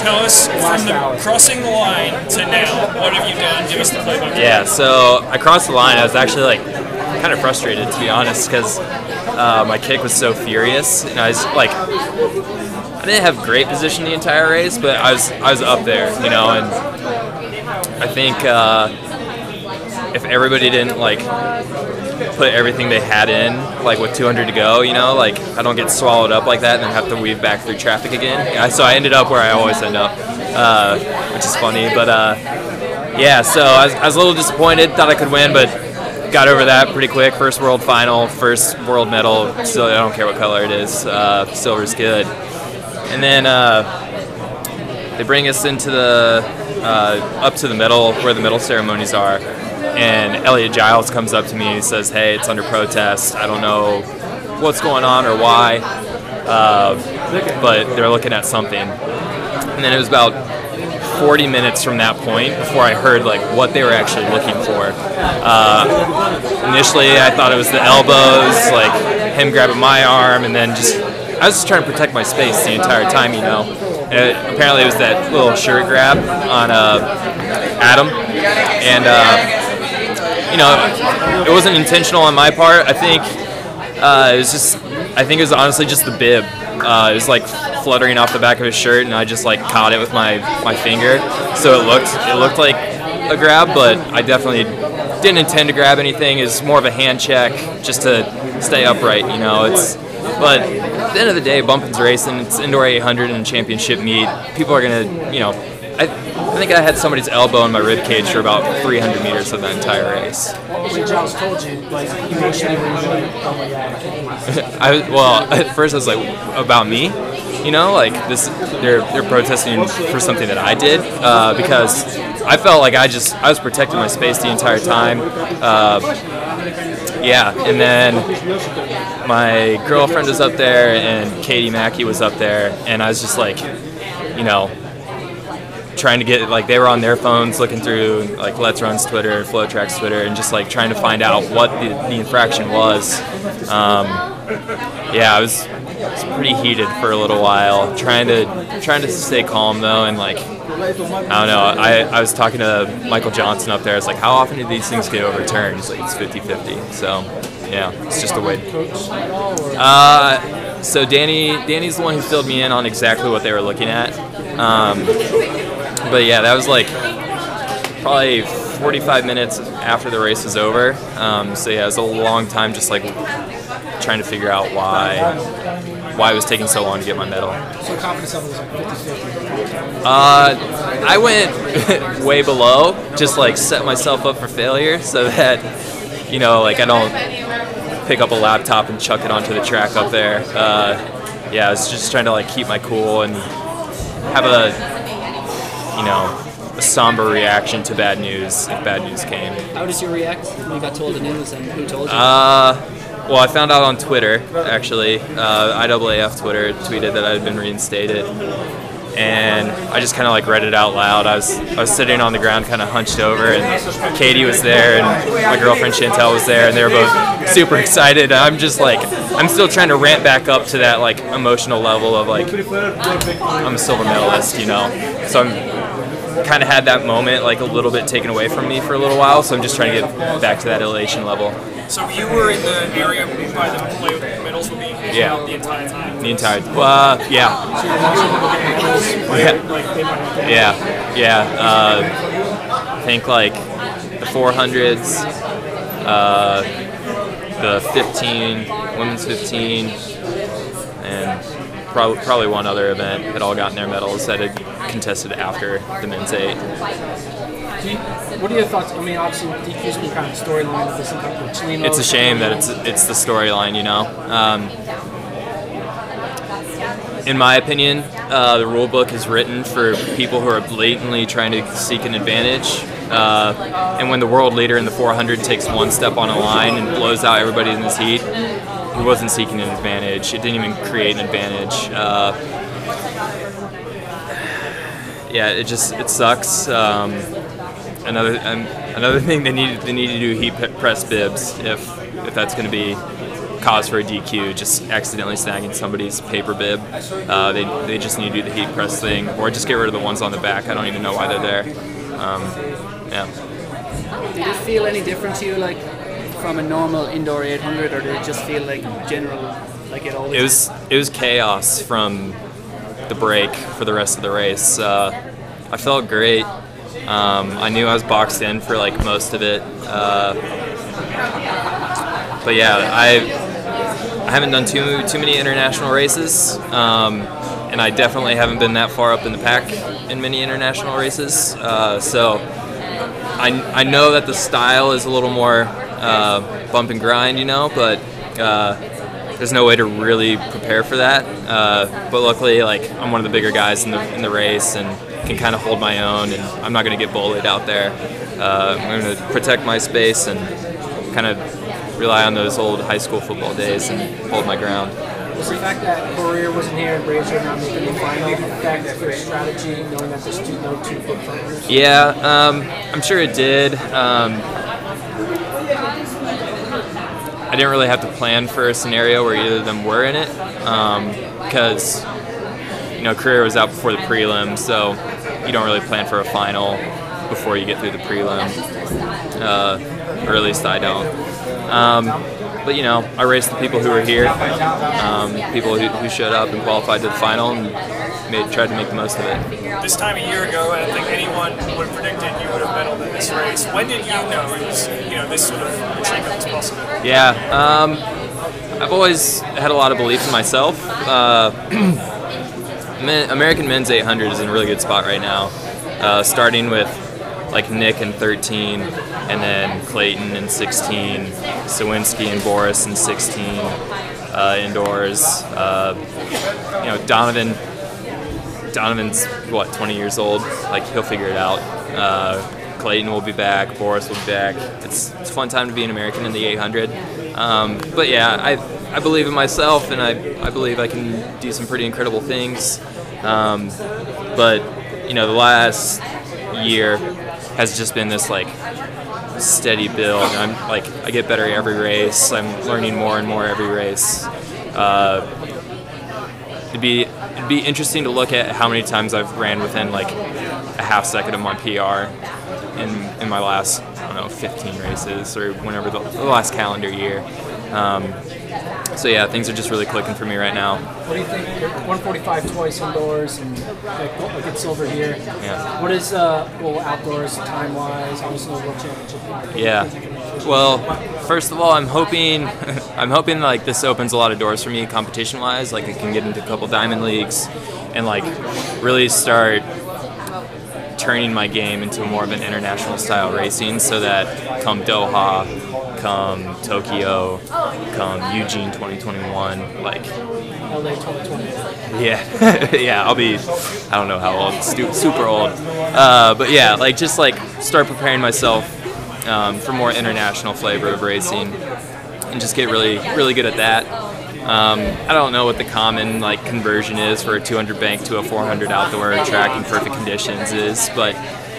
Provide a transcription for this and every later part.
tell us from crossing the line to now, what have you done? Give us the play-by-play. Yeah, so I crossed the line. I was actually like kind of frustrated, to be honest, because my kick was so furious, and I was like, I didn't have great position the entire race, but I was up there, you know, and I think if everybody didn't like put everything they had in, like with 200 to go, you know, like I don't get swallowed up like that and then have to weave back through traffic again. So I ended up where I always end up, which is funny. But yeah, so I was a little disappointed, thought I could win, but got over that pretty quick. First world final, first world medal. Still, I don't care what color it is. Silver's good. And then they bring us into the up to the middle where the medal ceremonies are. And Elliot Giles comes up to me and he says, "Hey, it's under protest. I don't know what's going on or why, but they're looking at something." And then it was about 40 minutes from that point before I heard like what they were actually looking for. Initially, I thought it was the elbows, like him grabbing my arm, and then I was just trying to protect my space the entire time, you know. And apparently, it was that little shirt grab on Adam, and you know, it wasn't intentional on my part. I think it was just. I think it was honestly just the bib. It was like fluttering off the back of his shirt, and I just like caught it with my finger. So it looked like a grab, but I definitely didn't intend to grab anything. It's more of a hand check, just to stay upright. You know, But at the end of the day, bumping's racing. It's indoor 800 and championship meet. People are gonna, you know. I think I had somebody's elbow in my rib cage for about 300 meters of the entire race. When Giles told you, like, emotionally, well, at first I was like, about me? You know, like this, they're protesting for something that I did because I felt like I was protecting my space the entire time. Yeah, and then my girlfriend was up there and Katie Mackey was up there, and I was just like, you know, trying to get, like, they were on their phones looking through like Let's Run's Twitter, FlowTrack's Twitter, and just like trying to find out what the infraction was. Yeah, I was pretty heated for a little while, trying to stay calm though, and like, I don't know, I was talking to Michael Johnson up there. I was like, how often do these things get overturned? He's like, it's 50-50. So yeah, it's just a way. So Danny's the one who filled me in on exactly what they were looking at. But yeah, that was like probably 45 minutes after the race was over. So yeah, it was a long time just like trying to figure out why it was taking so long to get my medal. So confidence level was like 50-50? I went way below, just like set myself up for failure so that, you know, like I don't pick up a laptop and chuck it onto the track up there. Yeah, I was just trying to like keep my cool and have a somber reaction to bad news if bad news came. How did you react when you got told the news, and who told you? Well, I found out on Twitter, actually. IAAF Twitter tweeted that I had been reinstated, and I just kind of like read it out loud. I was sitting on the ground, kind of hunched over, and Katie was there, and my girlfriend Chantel was there, and they were both super excited. I'm just like, I'm still trying to ramp back up to that like emotional level of like, I'm a silver medalist, you know. So I'm kind of had that moment like a little bit taken away from me for a little while. So I'm just trying to get back to that elation level. So you were in the area by the medals were being handed out the entire time? The entire time. Yeah. I think like the 400s, the 15, women's 15, and probably one other event had all gotten their medals that had contested after the men's 8. What are your thoughts? I mean, obviously, DQ's been kind of storyline of this. It's a shame that it's the storyline, you know. In my opinion, the rule book is written for people who are blatantly trying to seek an advantage. And when the world leader in the 400 takes one step on a line and blows out everybody in this heat, he wasn't seeking an advantage. It didn't even create an advantage. Yeah, it sucks. Another thing, they need to do heat press bibs if that's going to be cause for a DQ, just accidentally snagging somebody's paper bib. They just need to do the heat press thing, or just get rid of the ones on the back. I don't even know why they're there. Yeah. Did it feel any different to you, like from a normal indoor 800, or did it just feel like general, like it always? It was chaos from the break for the rest of the race. I felt great. I knew I was boxed in for like most of it. But yeah, I haven't done too many international races, and I definitely haven't been that far up in the pack in many international races. So I know that the style is a little more bump and grind, you know, but there's no way to really prepare for that. But luckily, like, I'm one of the bigger guys in the race and can kind of hold my own, and I'm not going to get bullied out there. I'm going to protect my space and kind of rely on those old high school football days and hold my ground. Was the fact that Courier wasn't here and Brazier not making the final affect your strategy, knowing that there's no two big finals? Yeah, I'm sure it did. I didn't really have to plan for a scenario where either of them were in it, because Courier was out before the prelim, so you don't really plan for a final before you get through the prelim, or at least I don't. But I raced the people who were here, people who showed up and qualified to the final, and tried to make the most of it. This time a year ago, I don't think anyone would have predicted you would have medaled in this race. When did you know it was, this sort of shakeup was possible? Yeah, I've always had a lot of belief in myself. American men's 800 is in a really good spot right now, starting with like Nick in 13, and then Clayton in 16, Sawinski and Boris in 16 indoors. Donovan's what, 20 years old? Like, he'll figure it out. Clayton will be back. Boris will be back. It's a fun time to be an American in the 800. But yeah, I believe in myself, and I believe I can do some pretty incredible things. But the last year has just been this like steady build. I get better every race. I'm learning more and more every race. It'd be interesting to look at how many times I've ran within like a half second of my PR in my last, 15 races, or whenever the last calendar year. So yeah, things are just really clicking for me right now. What do you think? 145 twice indoors and like it's silver here. Yeah. What is outdoors time-wise? Obviously, the World Championship. Yeah. Well, first of all, I'm hoping like this opens a lot of doors for me competition-wise. Like I can get into a couple diamond leagues and like really start turning my game into more of an international style racing, so that come Doha, come Tokyo, come Eugene 2021, like LA 2020. yeah, yeah, I'll be, I don't know how old, super old, but yeah, like just like start preparing myself for more international flavor of racing, and just get really good at that. I don't know what the common like conversion is for a 200 bank to a 400 outdoor track in perfect conditions is, but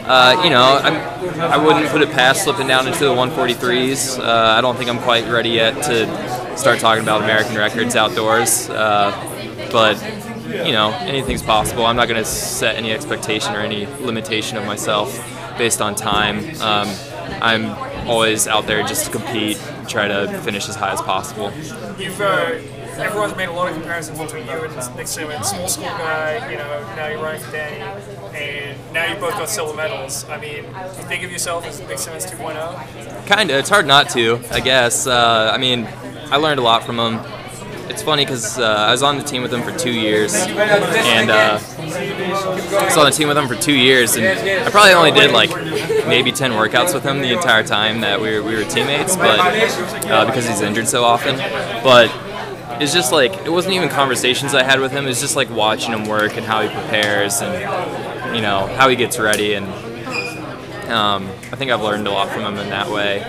I wouldn't put it past slipping down into the 143s. I don't think I'm quite ready yet to start talking about American records outdoors, but anything's possible. I'm not going to set any expectation or any limitation of myself based on time. I'm always out there just to compete, try to finish as high as possible. Everyone's made a lot of comparisons between you and Nick Simmons, small school guy, now you're running for Danny, and now you both got silver medals. I mean, do you think of yourself as Nick Simmons 2.0? Kinda. It's hard not to, I guess. I learned a lot from him. It's funny because I was on the team with him for 2 years, and I was on the team with him for 2 years, and I probably only did like maybe 10 workouts with him the entire time that we were teammates, but because he's injured so often. But it's just like, it wasn't even conversations I had with him. It's just like watching him work and how he prepares and how he gets ready, and I think I've learned a lot from him in that way.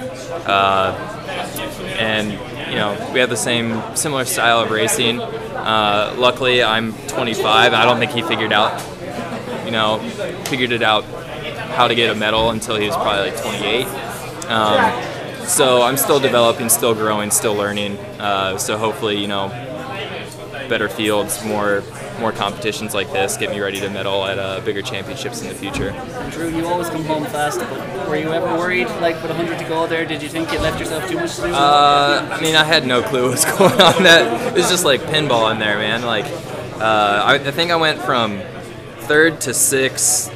And we have the similar style of racing. Luckily, I'm 25. I don't think he figured it out how to get a medal until he was probably like 28. So I'm still developing, still growing, still learning. So hopefully, you know, better fields, more competitions like this get me ready to medal at bigger championships in the future. Drew, you always come home fast, but were you ever worried, like with 100 to go there, did you think you left yourself too much to do? I mean, I had no clue what was going on. It was just like pinball in there, man. Like, I think I went from 3rd to 6th,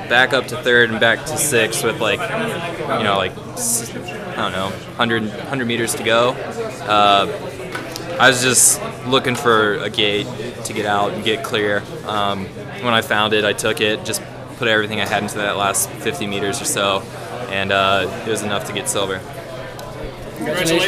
back up to 3rd and back to 6th with like, you know, like, I don't know, 100 meters to go. I was just looking for a gate to get out and get clear. When I found it, I took it, just put everything I had into that last 50 meters or so, and it was enough to get silver. Congratulations.